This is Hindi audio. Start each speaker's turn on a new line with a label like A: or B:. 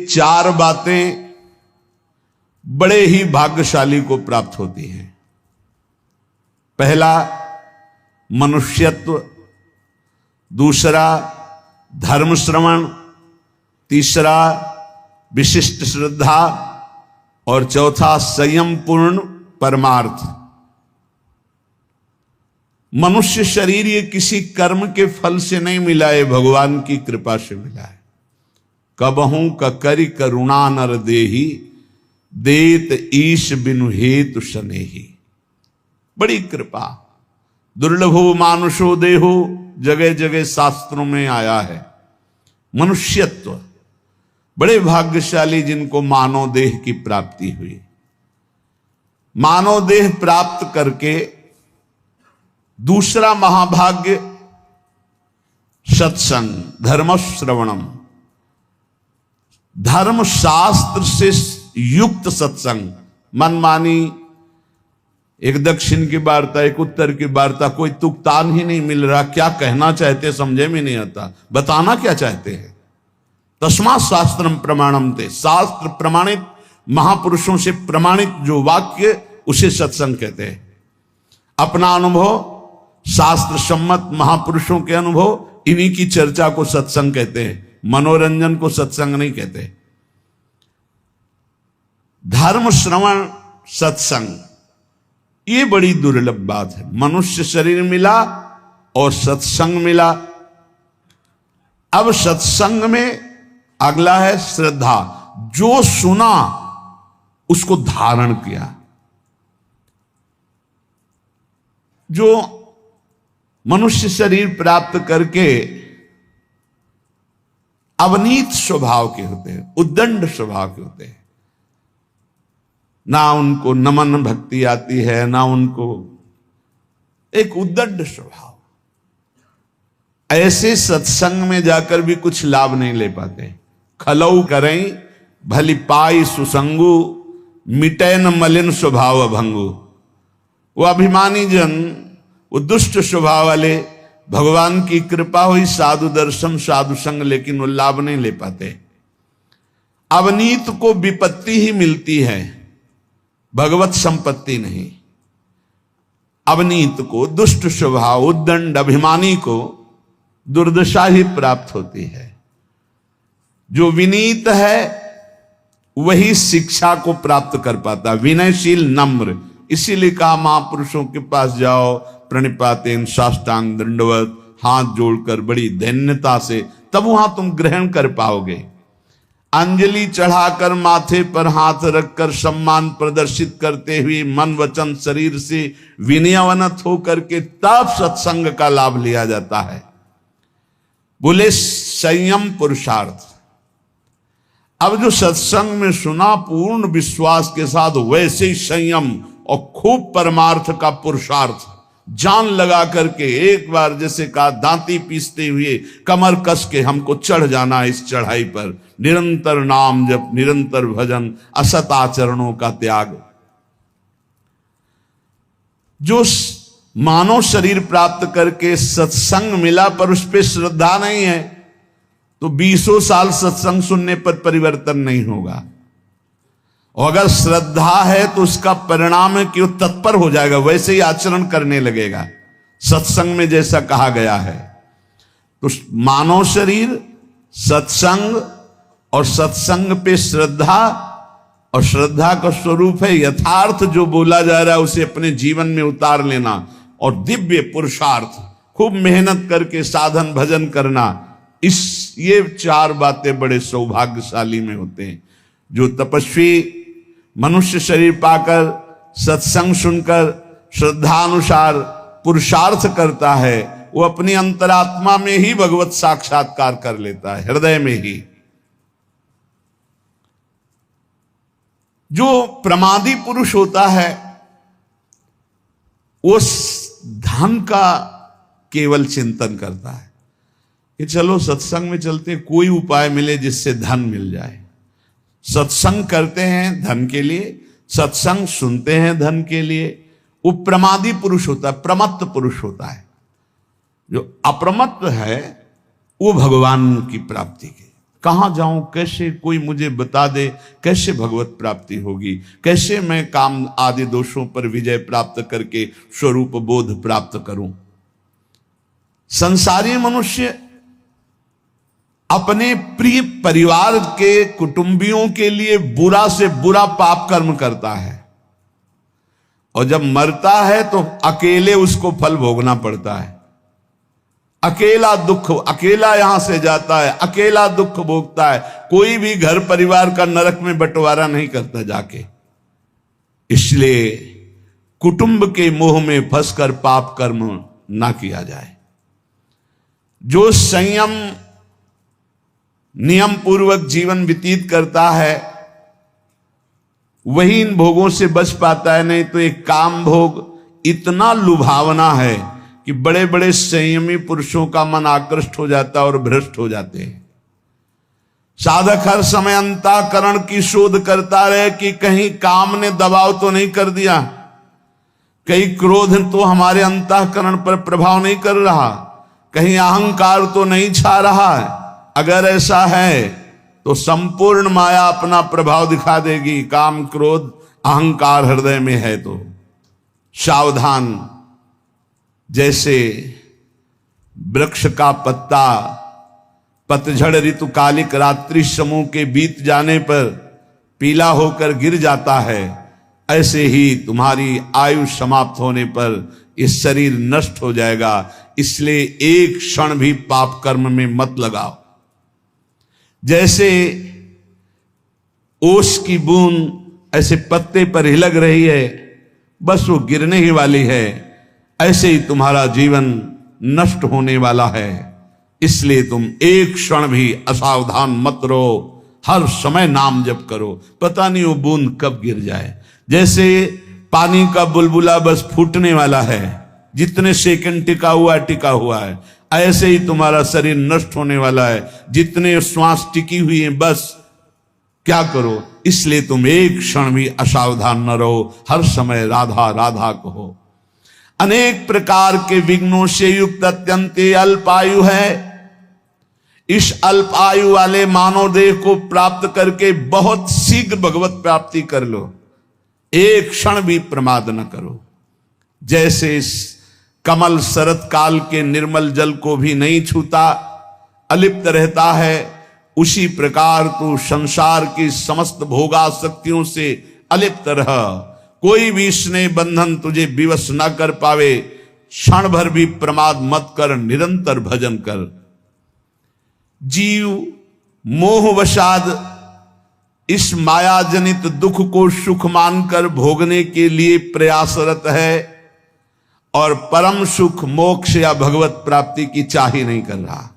A: चार बातें बड़े ही भाग्यशाली को प्राप्त होती हैं। पहला मनुष्यत्व, दूसरा धर्म श्रवण, तीसरा विशिष्ट श्रद्धा और चौथा संयम पूर्ण परमार्थ। मनुष्य शरीर ये किसी कर्म के फल से नहीं मिला है, भगवान की कृपा से मिला है। कबहू ककरि करुणा नर देही, देत ईश बिनु हेतु सनेही। बड़ी कृपा, दुर्लभो मानुषो देहो, जगह जगह शास्त्रों में आया है। मनुष्यत्व, बड़े भाग्यशाली जिनको मानव देह की प्राप्ति हुई। मानव देह प्राप्त करके दूसरा महाभाग्य सत्संग, धर्म श्रवणम, धर्म शास्त्र से युक्त सत्संग। मनमानी एक दक्षिण की वार्ता, एक उत्तर की वार्ता, कोई तुकतान ही नहीं मिल रहा। क्या कहना चाहते समझे में नहीं आता, बताना क्या चाहते हैं। तस्मात् शास्त्रम प्रमाणम थे, शास्त्र प्रमाणित महापुरुषों से प्रमाणित जो वाक्य उसे सत्संग कहते हैं। अपना अनुभव, शास्त्र सम्मत महापुरुषों के अनुभव, इन्हीं की चर्चा को सत्संग कहते हैं। मनोरंजन को सत्संग नहीं कहते। धर्म श्रवण सत्संग, ये बड़ी दुर्लभ बात है। मनुष्य शरीर मिला और सत्संग मिला। अब सत्संग में अगला है श्रद्धा। जो सुना उसको धारण किया। जो मनुष्य शरीर प्राप्त करके अवनीत स्वभाव के होते हैं, उद्दंड स्वभाव के होते हैं, ना उनको नमन भक्ति आती है, ना उनको, एक उद्दंड स्वभाव, ऐसे सत्संग में जाकर भी कुछ लाभ नहीं ले पाते। खलऊ करें भली पाई सुसंगु, मिटे न मलिन स्वभाव भंगु। वो अभिमानी जन, वो दुष्ट स्वभाव वाले, भगवान की कृपा हुई, साधु दर्शन साधु संग, लेकिन वो लाभ नहीं ले पाते। अवनीत को विपत्ति ही मिलती है, भगवत संपत्ति नहीं। अवनीत को, दुष्ट स्वभाव, उद्दंड अभिमानी को दुर्दशा ही प्राप्त होती है। जो विनीत है वही शिक्षा को प्राप्त कर पाता, विनयशील नम्र। इसीलिए कहा महापुरुषों के पास जाओ, प्रणिपातेन साष्टांग दंडवत, हाथ जोड़कर बड़ी धन्यता से, तब वहां तुम ग्रहण कर पाओगे। अंजलि चढ़ाकर माथे पर हाथ रखकर सम्मान प्रदर्शित करते हुए मन वचन शरीर से विनयवनत होकर के तब सत्संग का लाभ लिया जाता है। बोले संयम पुरुषार्थ। अब जो सत्संग में सुना पूर्ण विश्वास के साथ, वैसे ही संयम और खूब परमार्थ का पुरुषार्थ जान लगा करके, एक बार जैसे कहा दांती पीसते हुए कमर कस के हमको चढ़ जाना इस चढ़ाई पर। निरंतर नाम जप, निरंतर भजन, असत आचरणों का त्याग। जो मानव शरीर प्राप्त करके सत्संग मिला पर उस पर श्रद्धा नहीं है, तो 20 साल सत्संग सुनने पर परिवर्तन नहीं होगा। और अगर श्रद्धा है तो उसका परिणाम है कि वो तत्पर हो जाएगा, वैसे ही आचरण करने लगेगा, सत्संग में जैसा कहा गया है। तो मानव शरीर, सत्संग और सत्संग पे श्रद्धा, और श्रद्धा का स्वरूप है यथार्थ जो बोला जा रहा है उसे अपने जीवन में उतार लेना, और दिव्य पुरुषार्थ, खूब मेहनत करके साधन भजन करना। ये चार बातें बड़े सौभाग्यशाली में होते हैं। जो तपस्वी मनुष्य शरीर पाकर सत्संग सुनकर श्रद्धानुसार पुरुषार्थ करता है, वो अपनी अंतरात्मा में ही भगवत साक्षात्कार कर लेता है, हृदय में ही। जो प्रमादी पुरुष होता है वो धन का केवल चिंतन करता है कि चलो सत्संग में चलते, कोई उपाय मिले जिससे धन मिल जाए। सत्संग करते हैं धन के लिए, सत्संग सुनते हैं धन के लिए। वो प्रमादी पुरुष होता है, प्रमत्त पुरुष होता है। जो अप्रमत्त है वो भगवान की प्राप्ति के कहां जाऊं, कैसे कोई मुझे बता दे, कैसे भगवत प्राप्ति होगी, कैसे मैं काम आदि दोषों पर विजय प्राप्त करके स्वरूप बोध प्राप्त करूं। संसारी मनुष्य अपने प्रिय परिवार के कुटुंबियों के लिए बुरा से बुरा पाप कर्म करता है, और जब मरता है तो अकेले उसको फल भोगना पड़ता है। अकेला दुख, अकेला यहां से जाता है, अकेला दुख भोगता है। कोई भी घर परिवार का नरक में बंटवारा नहीं करता जाके। इसलिए कुटुंब के मोह में फंसकर पाप कर्म ना किया जाए। जो संयम नियम पूर्वक जीवन व्यतीत करता है वही इन भोगों से बच पाता है। नहीं तो एक काम भोग इतना लुभावना है कि बड़े बड़े संयमी पुरुषों का मन आकृष्ट हो जाता है और भ्रष्ट हो जाते हैं। साधक हर समय अंतःकरण की शोध करता रहे कि कहीं काम ने दबाव तो नहीं कर दिया, कहीं क्रोध तो हमारे अंतःकरण पर प्रभाव नहीं कर रहा, कहीं अहंकार तो नहीं छा रहा है। अगर ऐसा है तो संपूर्ण माया अपना प्रभाव दिखा देगी। काम क्रोध अहंकार हृदय में है तो सावधान। जैसे वृक्ष का पत्ता पतझड़ ऋतुकालिक रात्रि समूह के बीत जाने पर पीला होकर गिर जाता है, ऐसे ही तुम्हारी आयु समाप्त होने पर ये शरीर नष्ट हो जाएगा। इसलिए एक क्षण भी पाप कर्म में मत लगाओ। जैसे ओस की बूंद ऐसे पत्ते पर हिलक रही है, बस वो गिरने ही वाली है, ऐसे ही तुम्हारा जीवन नष्ट होने वाला है। इसलिए तुम एक क्षण भी असावधान मत रहो, हर समय नाम जप करो। पता नहीं वो बूंद कब गिर जाए। जैसे पानी का बुलबुला बस फूटने वाला है, जितने सेकंड टिका हुआ है, ऐसे ही तुम्हारा शरीर नष्ट होने वाला है। जितने श्वास टिकी हुई है बस क्या करो। इसलिए तुम एक क्षण भी असावधान न रहो, हर समय राधा राधा कहो। अनेक प्रकार के विघ्नों से युक्त अत्यंत अल्पायु है। इस अल्पायु वाले मानव देह को प्राप्त करके बहुत शीघ्र भगवत प्राप्ति कर लो, एक क्षण भी प्रमाद न करो। जैसे कमल शरत काल के निर्मल जल को भी नहीं छूता, अलिप्त रहता है, उसी प्रकार तू संसार की समस्त भोगासक्तियों से अलिप्त रह। कोई भी स्नेह बंधन तुझे विवश न कर पावे। क्षण भर भी प्रमाद मत कर, निरंतर भजन कर। जीव मोहवशाद इस मायाजनित दुख को सुख मानकर भोगने के लिए प्रयासरत है और परम सुख मोक्ष या भगवत प्राप्ति की चाह ही नहीं कर रहा।